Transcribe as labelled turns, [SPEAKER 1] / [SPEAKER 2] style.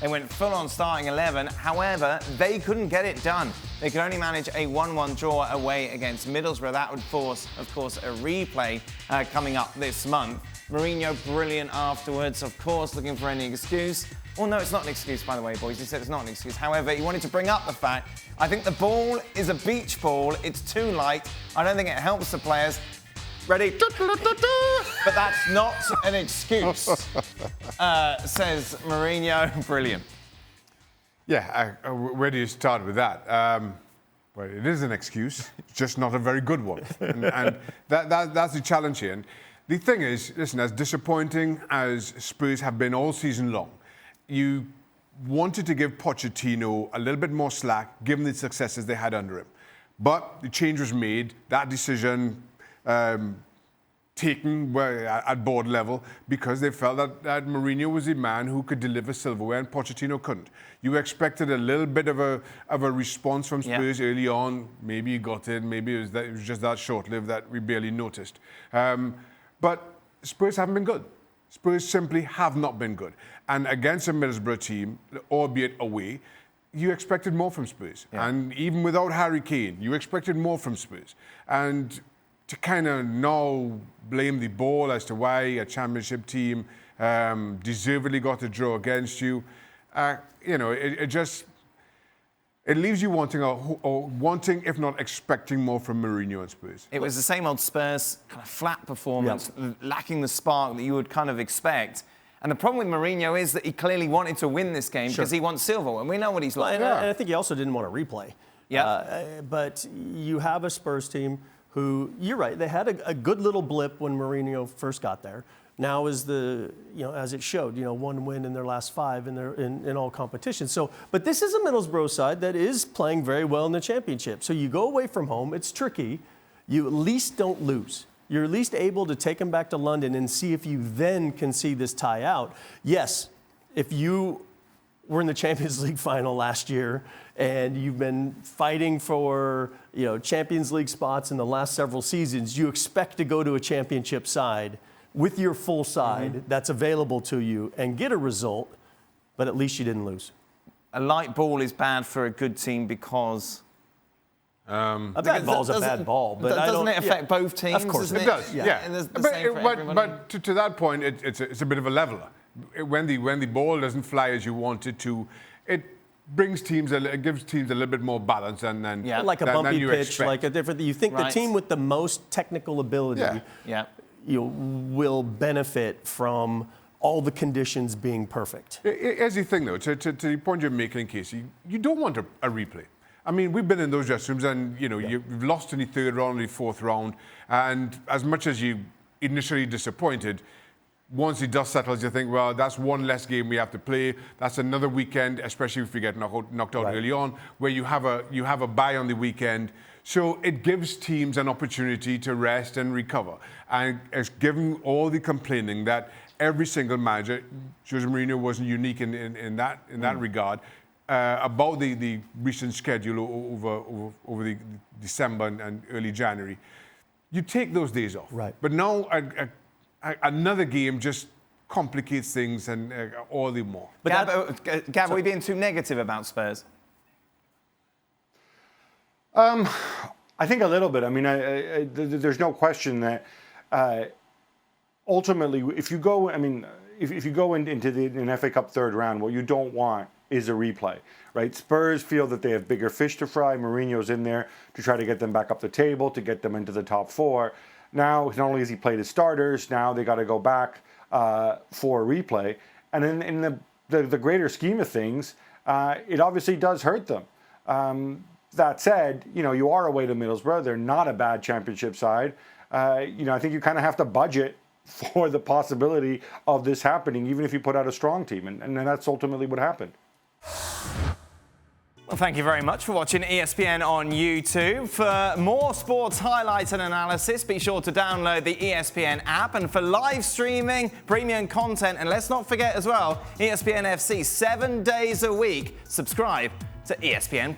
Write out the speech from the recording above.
[SPEAKER 1] They went full on starting 11. However, they couldn't get it done. They could only manage a 1-1 draw away against Middlesbrough. That would force, of course, a replay coming up this month. Mourinho, brilliant afterwards, of course, looking for any excuse. Well, no, it's not an excuse, by the way, boys. He said it's not an excuse. However, he wanted to bring up the fact, I think the ball is a beach ball. It's too light. I don't think it helps the players. Ready? But that's not an excuse, says Mourinho. Brilliant.
[SPEAKER 2] Yeah, where do you start with that? Well, it is an excuse, just not a very good one. And that's the challenge here. And the thing is, listen, as disappointing as Spurs have been all season long, you wanted to give Pochettino a little bit more slack, given the successes they had under him. But the change was made, that decision taken at board level, because they felt that Mourinho was the man who could deliver silverware and Pochettino couldn't. You expected a little bit of a response from Spurs early on. Maybe he got it, maybe it was just that short-lived that we barely noticed. But Spurs haven't been good. Spurs simply have not been good. And against a Middlesbrough team, albeit away, you expected more from Spurs. Yeah. And even without Harry Kane, you expected more from Spurs. And to kind of now blame the ball as to why a championship team deservedly got a draw against you, it leaves you wanting, if not expecting more from Mourinho and Spurs.
[SPEAKER 1] It was the same old Spurs kind of flat performance, lacking the spark that you would kind of expect. And the problem with Mourinho is that he clearly wanted to win this game because he wants silver, and we know what he's like.
[SPEAKER 3] And I think he also didn't want to replay. Yeah. But you have a Spurs team who, you're right, they had a good little blip when Mourinho first got there. Now is as it showed, one win in their last 5 in all competitions. So, but this is a Middlesbrough side that is playing very well in the championship. So you go away from home, it's tricky. You at least don't lose. You're at least able to take them back to London and see if you then can see this tie out. Yes, if you were in the Champions League final last year and you've been fighting for Champions League spots in the last several seasons, you expect to go to a championship side with your full side that's available to you and get a result, but at least you didn't lose.
[SPEAKER 1] A light ball is bad for a good team because...
[SPEAKER 3] a bad ball's a bad ball, but
[SPEAKER 1] doesn't it affect both teams?
[SPEAKER 3] Of course
[SPEAKER 2] it does. Yeah.
[SPEAKER 1] And
[SPEAKER 2] but to that point, it's a bit of a leveler. When the ball doesn't fly as you want it to, it gives teams a little bit more balance
[SPEAKER 3] like a bumpy pitch, like a different. You think the team with the most technical ability, will benefit from all the conditions being perfect.
[SPEAKER 2] Here's the thing, though. To the point you're making, Kasey, you don't want a replay. I mean, we've been in those dressing rooms, and you've lost in the third round, the fourth round, and as much as you initially disappointed, once the dust settles, you think, well, that's one less game we have to play. That's another weekend, especially if we get knocked out early on, where you have a bye on the weekend. So it gives teams an opportunity to rest and recover, and it's given all the complaining that every single manager, José Mourinho wasn't unique in that regard. About the recent schedule over the December and early January, you take those days off.
[SPEAKER 3] Right.
[SPEAKER 2] But now another game just complicates things and all the more.
[SPEAKER 1] But Gab, are we being too negative about Spurs?
[SPEAKER 4] I think a little bit. I mean, there's no question that ultimately, if you go into an FA Cup third round, what you don't want is a replay, right? Spurs feel that they have bigger fish to fry. Mourinho's in there to try to get them back up the table, to get them into the top 4. Now, not only has he played his starters, now they got to go back for a replay. And in the greater scheme of things, it obviously does hurt them. That said, you are away to Middlesbrough. They're not a bad championship side. I think you kind of have to budget for the possibility of this happening, even if you put out a strong team. And that's ultimately what happened.
[SPEAKER 1] Well, thank you very much for watching ESPN on YouTube. For more sports highlights and analysis, be sure to download the ESPN app. And for live streaming, premium content, and let's not forget as well, ESPNFC 7 days a week. Subscribe to ESPN+.